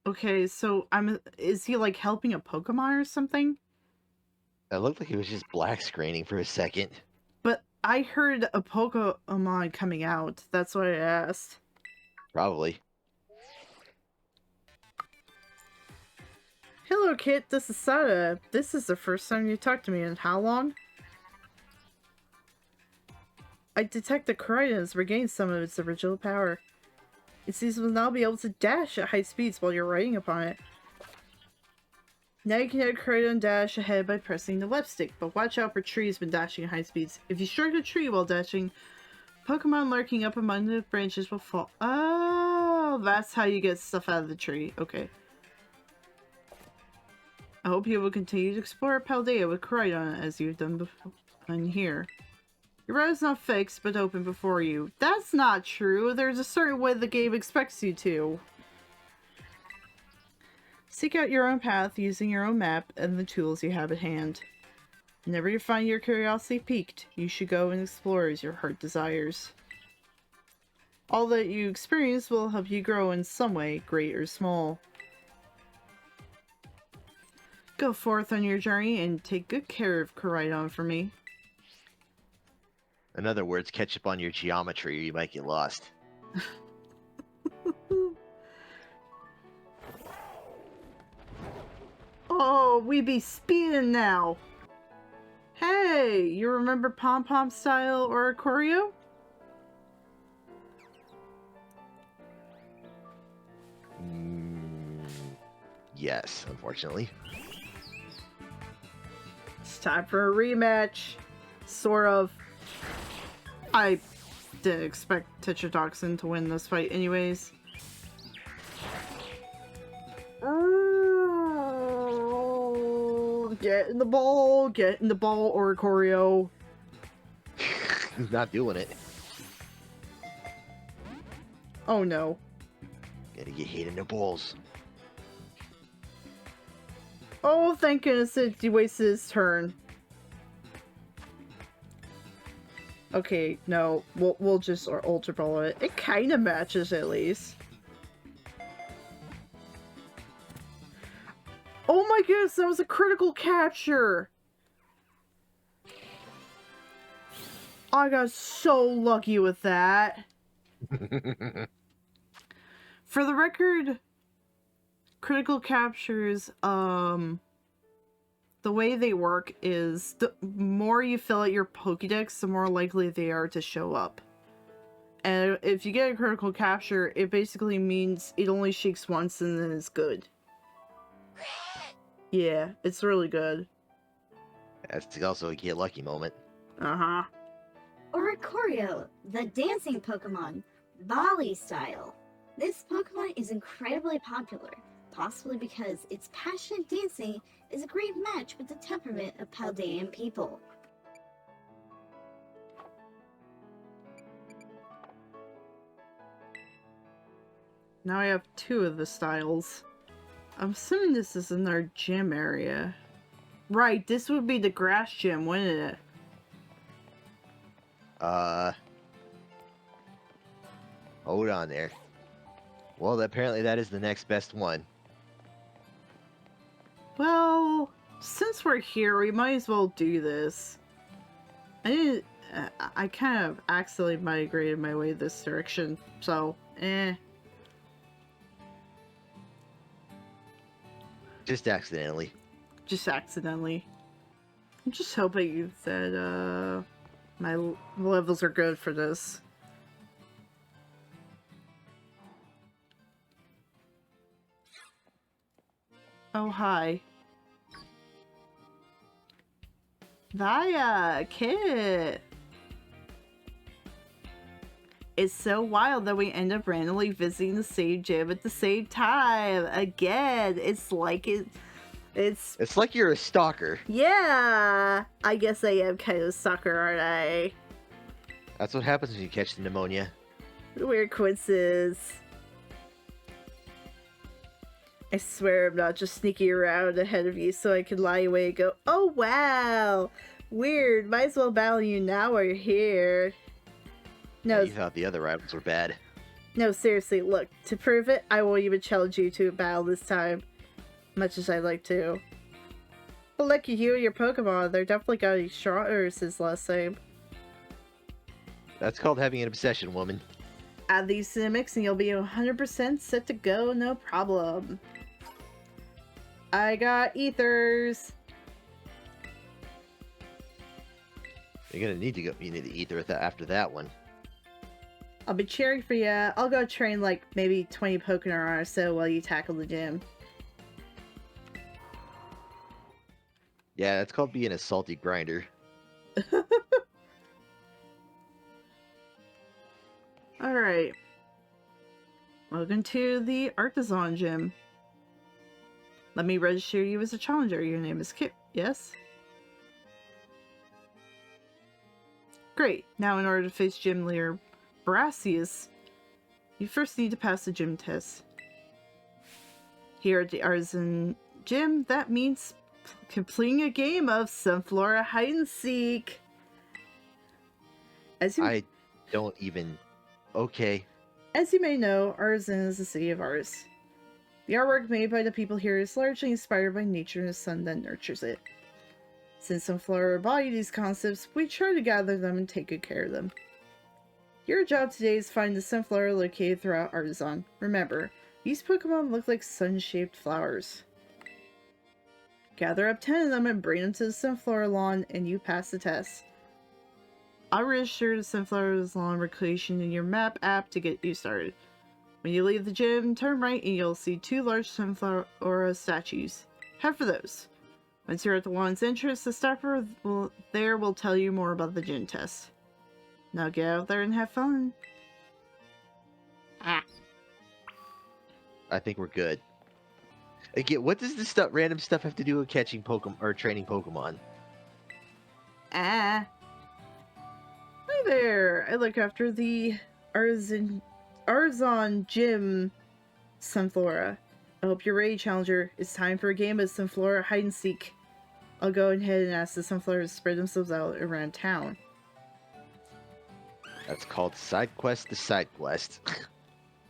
Okay, so is he like helping a Pokemon or something? It looked like he was just black screening for a second. But I heard a Pokemon coming out. That's why I asked. Probably. Hello, Kit. This is Sada. This is the first time you talked to me in how long? I detect the Koraidon has regained some of its original power. It seems it will now be able to dash at high speeds while you're riding upon it. Now you can hit Koraidon dash ahead by pressing the left stick, but watch out for trees when dashing at high speeds. If you strike a tree while dashing, Pokemon lurking up among the branches will fall. Oh, that's how you get stuff out of the tree. Okay. I hope you will continue to explore Paldea with Koraidon as you've done before in here. Your route is not fixed, but open before you. That's not true. There's a certain way the game expects you to. Seek out your own path using your own map and the tools you have at hand. Whenever you find your curiosity piqued, you should go and explore as your heart desires. All that you experience will help you grow in some way, great or small. Go forth on your journey and take good care of Koraidon for me. In other words, catch up on your geometry or you might get lost. Oh, we be speeding now. Hey, you remember Pom Pom Style or Choreo? Yes, unfortunately. It's time for a rematch. Sort of. I didn't expect Tetrodotoxin to win this fight anyways. Get in the ball, Oricorio. He's not doing it. Oh no. Gotta get hit in the balls. Oh, thank goodness he wasted his turn. Okay, no, we'll just Ultra Ball it. It kind of matches at least. Oh my goodness, that was a critical capture! I got so lucky with that. For the record, critical captures, the way they work is the more you fill out your Pokédex, the more likely they are to show up. And if you get a critical capture, it basically means it only shakes once and then it's good. Yeah, it's really good. That's also a get lucky moment. Uh-huh. Oricorio, the dancing Pokemon, Volley style. This Pokemon is incredibly popular, possibly because its passionate dancing is a great match with the temperament of Paldean people. Now I have 2 of the styles. I'm assuming this is in our gym area. Right, this would be the grass gym, wouldn't it? Hold on there. Well, apparently that is the next best one. Well, since we're here, we might as well do this. I kind of accidentally migrated my way this direction, so, Just accidentally. Just accidentally. I'm just hoping that, my levels are good for this. Oh, hi. Via, Kit! It's so wild that we end up randomly visiting the same gym at the same time. Again, it's like It's like you're a stalker. Yeah! I guess I am kind of a sucker, aren't I? That's what happens when you catch the pneumonia. Weird coincidence. I swear I'm not just sneaking around ahead of you so I can lie away and go, oh wow! Weird, might as well battle you now while you're here. No, You thought the other rivals were bad. No, seriously, look, to prove it, I won't even challenge you to a battle this time. Much as I'd like to. But lucky you and your Pokemon, they're definitely getting stronger since last time. That's called having an obsession, woman. Add these to the mix and you'll be 100% set to go, no problem. I got Ethers. You're gonna need to go. You need to ether after that one. I'll be cheering for you. I'll go train like maybe 20 Pokemon or so while you tackle the gym. Yeah, that's called being a salty grinder. Alright. Welcome to the Artisan Gym. Let me register you as a challenger. Your name is Kip, yes? Great. Now in order to face gym leader Brassius, you first need to pass the gym test. Here at the Artisan Gym, that means completing a game of Sunflora Hide and Seek. I don't even... Okay. As you may know, Artisan is a city of artists. The artwork made by the people here is largely inspired by nature and the sun that nurtures it. Since Sunflora embody these concepts, we try to gather them and take good care of them. Your job today is to find the Sunflora located throughout Artisan. Remember, these Pokemon look like sun-shaped flowers. Gather up 10 of them and bring them to the Sunflora lawn and you pass the test. I'll register the Sunflora's lawn location in your map app to get you started. When you leave the gym, turn right and you'll see 2 large Sunflora statues. Head for those. Once you're at the lawn's entrance, the staffer will tell you more about the gym test. Now get out there and have fun. I think we're good. Again, what does this random stuff have to do with catching Pokemon or training Pokemon? Hi there! I look after the Artisan Gym Sunflora. I hope you're ready, Challenger. It's time for a game of Sunflora Hide and Seek. I'll go ahead and ask the Sunflora to spread themselves out around town. That's called side quest to side quest.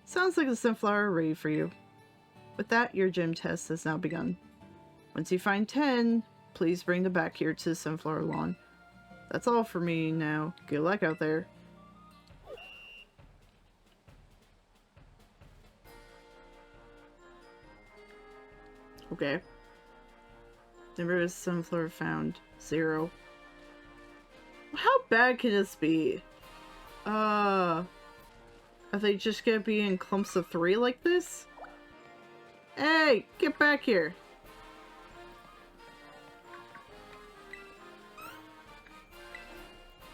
Sounds like the Sunflora are ready for you. With that, your gym test has now begun. Once you find 10, please bring them back here to the Sunflora lawn. That's all for me now. Good luck out there. Okay. Number of Sunflora found. 0. How bad can this be? Are they just gonna be in clumps of 3 like this? Hey, get back here.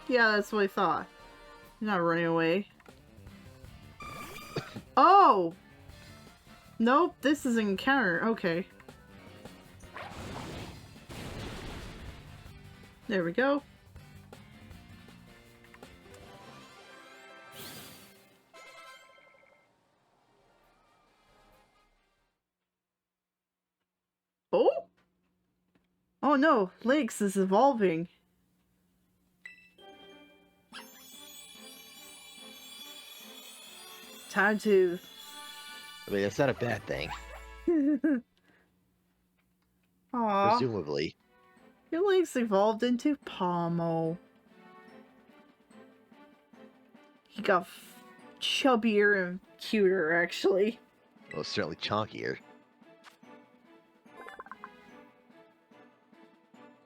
Yeah, that's what I thought. You're not running away. Oh! Nope, this is an encounter. Okay. There we go. Oh? Oh no, Lynx is evolving. Time to... I mean, that's not a bad thing. Aww. Presumably. Your Lynx evolved into Pomo. He got chubbier and cuter, actually. Well, certainly chonkier.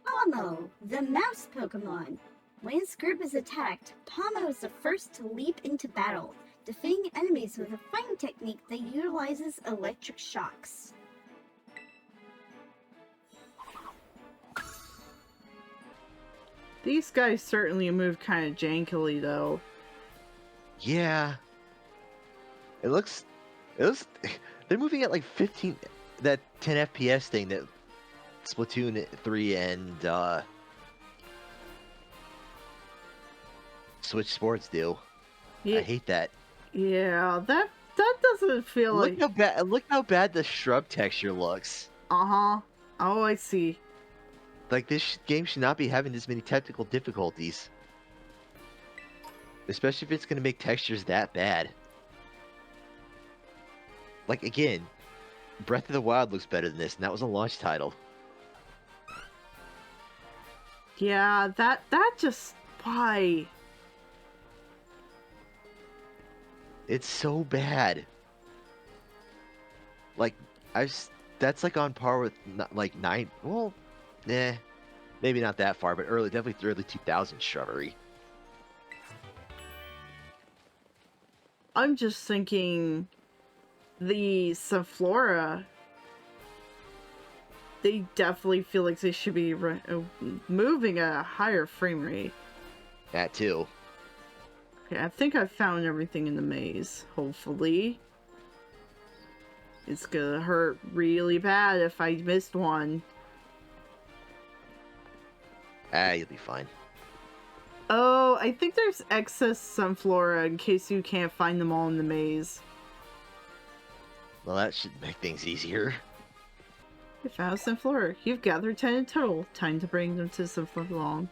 Pomo, the mouse Pokemon. When its group is attacked, Pomo is the first to leap into battle, defeating enemies with a fighting technique that utilizes electric shocks. These guys certainly move kind of jankily, though. Yeah. It looks... They're moving at like 15... That 10 FPS thing that Splatoon 3 and Switch Sports do. Yeah. I hate that. Yeah, that doesn't feel like... Look how bad the shrub texture looks. Uh-huh. Oh, I see. Like, this game should not be having this many technical difficulties. Especially if it's going to make textures that bad. Like, again, Breath of the Wild looks better than this, and that was a launch title. Yeah, that just... Why? It's so bad. Like, that's like on par with like 9. Well, maybe not that far, but definitely early 2000s Shrubbery. I'm just thinking the Sunflora, they definitely feel like they should be moving at a higher frame rate. That too. Okay, I think I've found everything in the maze, hopefully. It's gonna hurt really bad if I missed one. You'll be fine. Oh, I think there's excess Sunflora in case you can't find them all in the maze. Well, that should make things easier. You found Sunflora. You've gathered 10 in total. Time to bring them to Sunflora.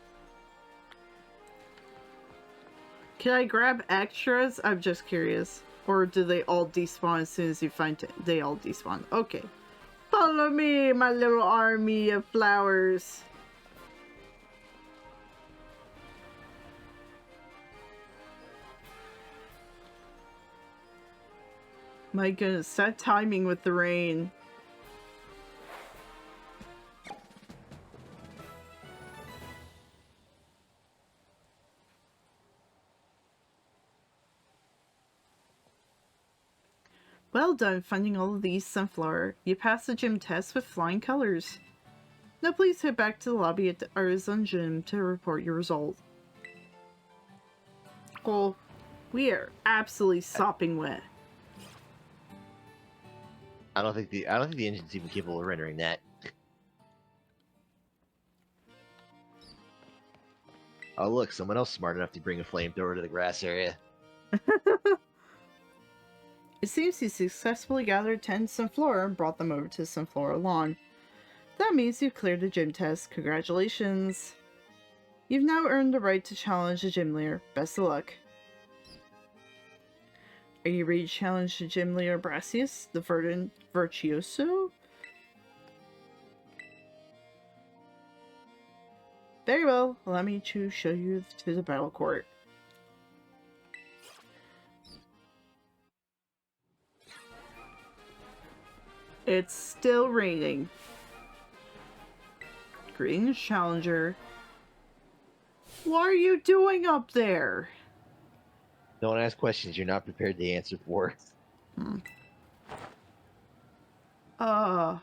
Can I grab extras? I'm just curious. Or do they all despawn as soon as you find they all despawn? Okay. Follow me, my little army of flowers. My goodness, stop timing with the rain. Well done finding all of these, Sunflower. You passed the gym test with flying colors. Now please head back to the lobby at the Artisan Gym to report your result. Well, we are absolutely sopping wet. I don't think the engine's even capable of rendering that. Oh look, someone else smart enough to bring a flamethrower to the grass area. It seems you successfully gathered 10 Sunflora and brought them over to Sunflora Lawn. That means you've cleared the gym test. Congratulations! You've now earned the right to challenge the gym leader. Best of luck. Are you ready to challenge the gym leader Brassius, the verdant virtuoso? Very well, allow me to show you to the battle court. It's still raining. Greetings, challenger. What are you doing up there? Don't ask questions you're not prepared to answer for. Well,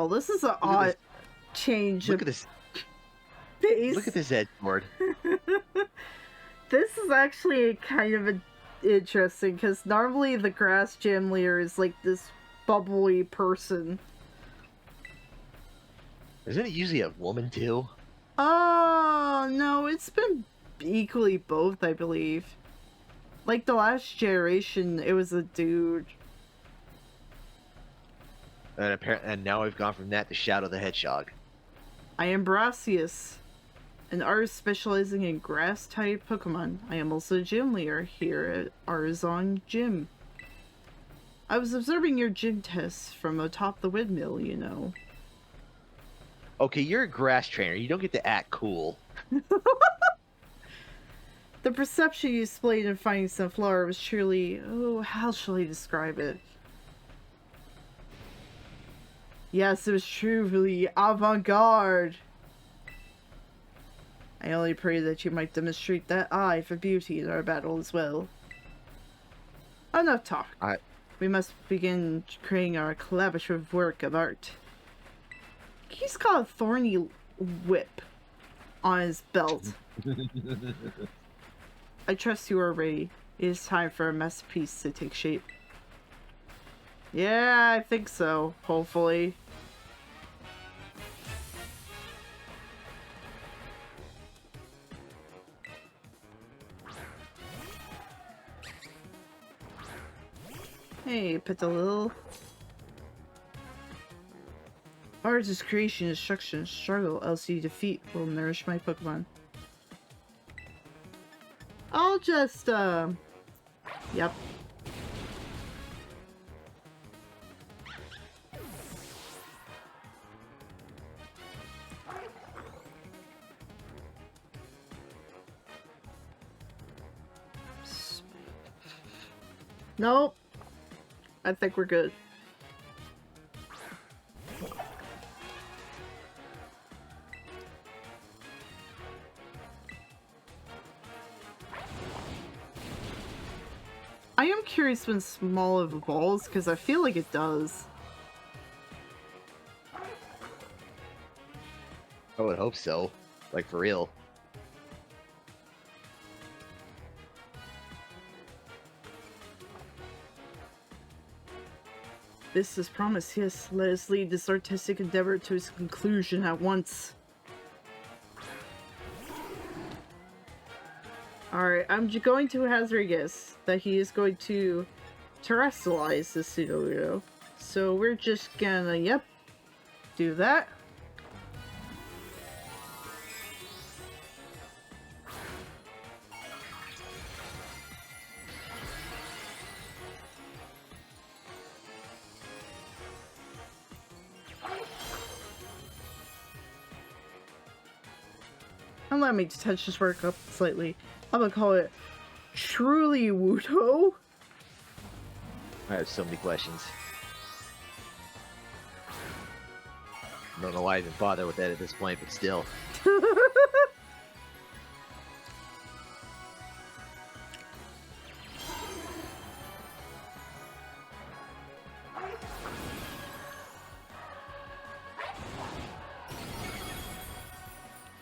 this is an odd change Look of at this. pace. Look at this Edgelord. This is actually kind of interesting, because normally the grass gym leader is like this bubbly person. Isn't it usually a woman too? Oh, no, it's been equally both, I believe. Like the last generation, it was a dude. And now we've gone from that to Shadow the Hedgehog. I am Brassius, an artist specializing in grass-type Pokemon. I am also a gym leader here at Artisan Gym. I was observing your gym tests from atop the windmill, you know. Okay, you're a grass trainer. You don't get to act cool. The perception you displayed in finding Sunflower was truly... oh, how shall I describe it? Yes, it was truly avant-garde. I only pray that you might demonstrate that eye for beauty in our battle as well. Enough talk. We must begin creating our collaborative work of art. He's got a thorny whip on his belt. I trust you are ready. It is time for a masterpiece to take shape. Yeah, I think so. Hopefully. Hey, Petalil. Artist creation, instruction, struggle, LC defeat will nourish my Pokemon. Oh we'll just, yep. Nope. I think we're good. I am curious when small evolves, because I feel like it does. I would hope so. Like, for real. This is promise, yes. Let us lead this artistic endeavor to its conclusion at once. Alright, I'm going to hazard a guess that he is going to terrestrialize this pseudo. So we're just gonna, yep, do that. Allow me to touch this work up slightly. I'm gonna call it Truly Wuto. I have so many questions. I don't know why I even bother with that at this point, but still.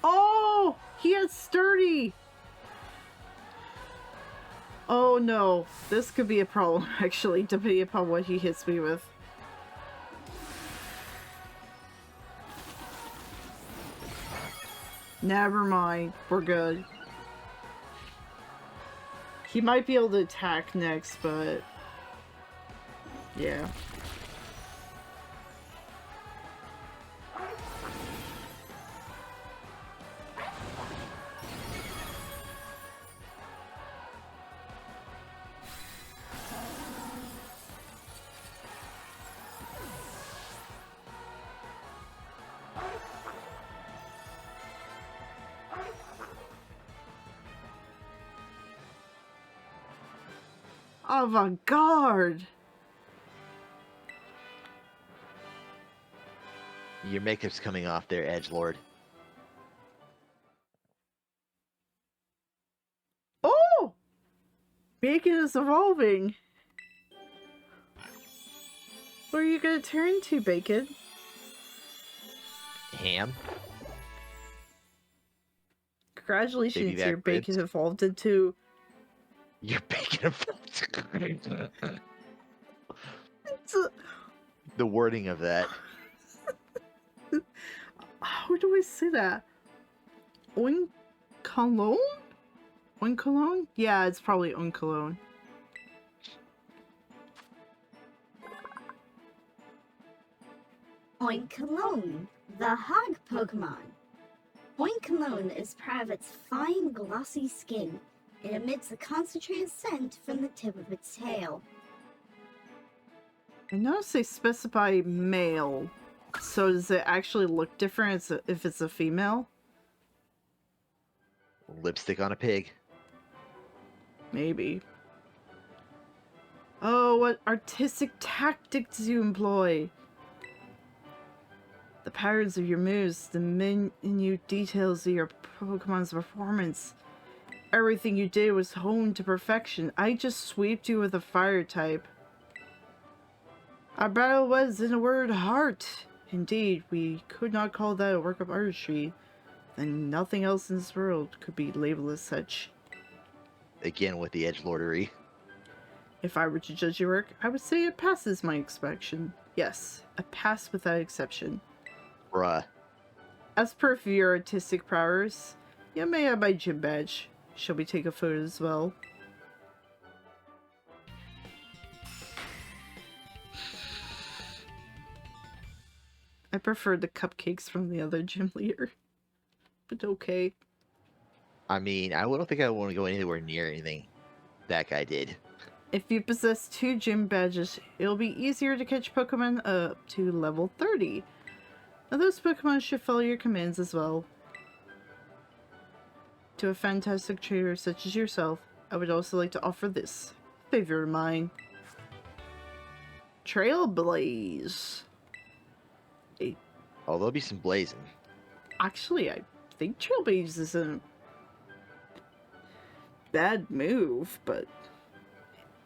Oh! He has sturdy! Oh no, this could be a problem actually, depending upon what he hits me with. Never mind, we're good. He might be able to attack next, but yeah. Avant-garde! Your makeup's coming off there, Edgelord. Oh! Bacon is evolving! What are you gonna turn to, Bacon? Ham? Congratulations, Baby back your bacon ribs. evolved into... You're bacon. It's a... The wording of that. How do I say that? Oinkalone? Oinkalone? Yeah, it's probably Oinkalone. Oinkalone, the hog Pokemon. Oinkalone is proud of its fine, glossy skin. It emits a concentrated scent from the tip of its tail. I notice they specify male. So does it actually look different if it's a female? Lipstick on a pig. Maybe. Oh, what artistic tactics you employ! The patterns of your moves, the minute details of your Pokemon's performance. Everything you did was honed to perfection. I just swept you with a fire type. Our battle was, in a word, heart. Indeed, we could not call that a work of artistry. Then nothing else in this world could be labeled as such. Again with the edgelordery. If I were to judge your work, I would say it passes my inspection. Yes, a pass without exception. Bruh. As per for your artistic prowess, you may have my gym badge. Shall we take a photo as well? I prefer the cupcakes from the other gym leader. But okay. I mean, I don't think I want to go anywhere near anything that guy did. If you possess 2 gym badges, it'll be easier to catch Pokemon up to level 30. Now those Pokemon should follow your commands as well. To a fantastic trainer such as yourself, I would also like to offer this favor of mine. Trailblaze. Oh, there'll be some blazing. Actually, I think Trailblaze isn't a bad move, but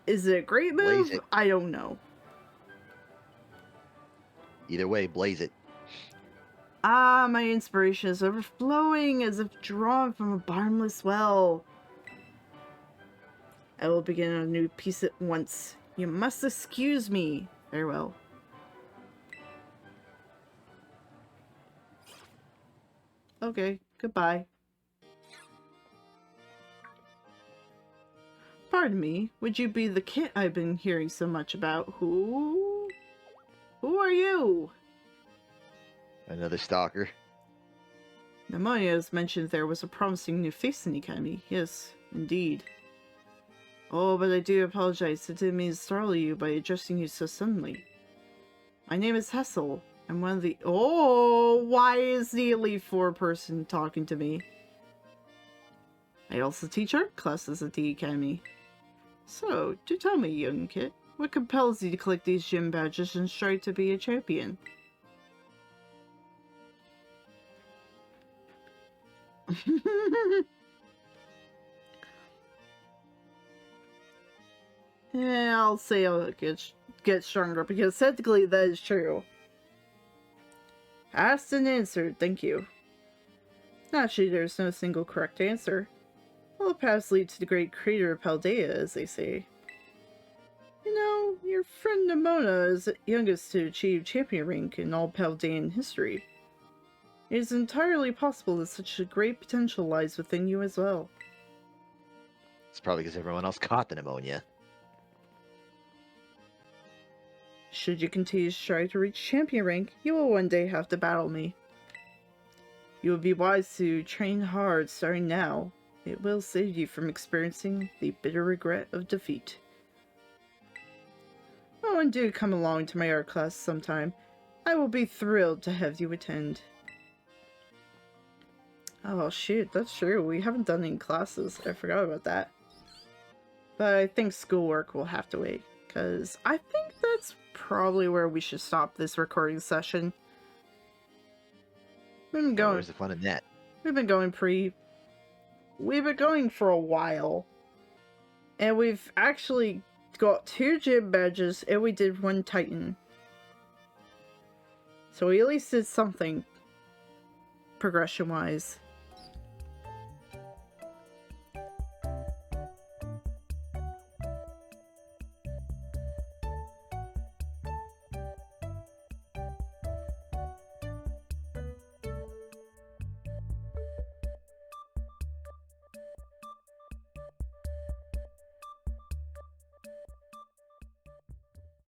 is it a great move? Blaze it. I don't know. Either way, blaze it. Ah, my inspiration is overflowing as if drawn from a bottomless well. I will begin a new piece at once. You must excuse me. Farewell. Okay, goodbye. Pardon me, would you be the kit I've been hearing so much about? Who are you? Another stalker. Pneumonia has mentioned there was a promising new face in the academy. Yes, indeed. Oh, but I do apologize. I didn't mean to startle you by addressing you so suddenly. My name is Hessel. I'm one of the— Oh, why is the Elite Four person talking to me? I also teach art classes at the academy. So, do tell me, young kid, what compels you to collect these gym badges and strive to be a champion? Yeah, I'll say I'll get stronger, because technically that is true. Asked and answered, thank you. Naturally, there's no single correct answer. All paths lead to the great creator of Paldea, as they say. You know, your friend Nimona is the youngest to achieve champion rank in all Paldean history. It is entirely possible that such a great potential lies within you as well. It's probably because everyone else caught the pneumonia. Should you continue to strive to reach champion rank, you will one day have to battle me. You would be wise to train hard starting now. It will save you from experiencing the bitter regret of defeat. Oh, and do come along to my art class sometime. I will be thrilled to have you attend. Oh shoot, that's true. We haven't done any classes. I forgot about that. But I think schoolwork will have to wait, because I think that's probably where we should stop this recording session. We've been going— Where's the fun in that? We've been going for a while. And we've actually got 2 gym badges, and we did 1 Titan. So we at least did something, progression-wise.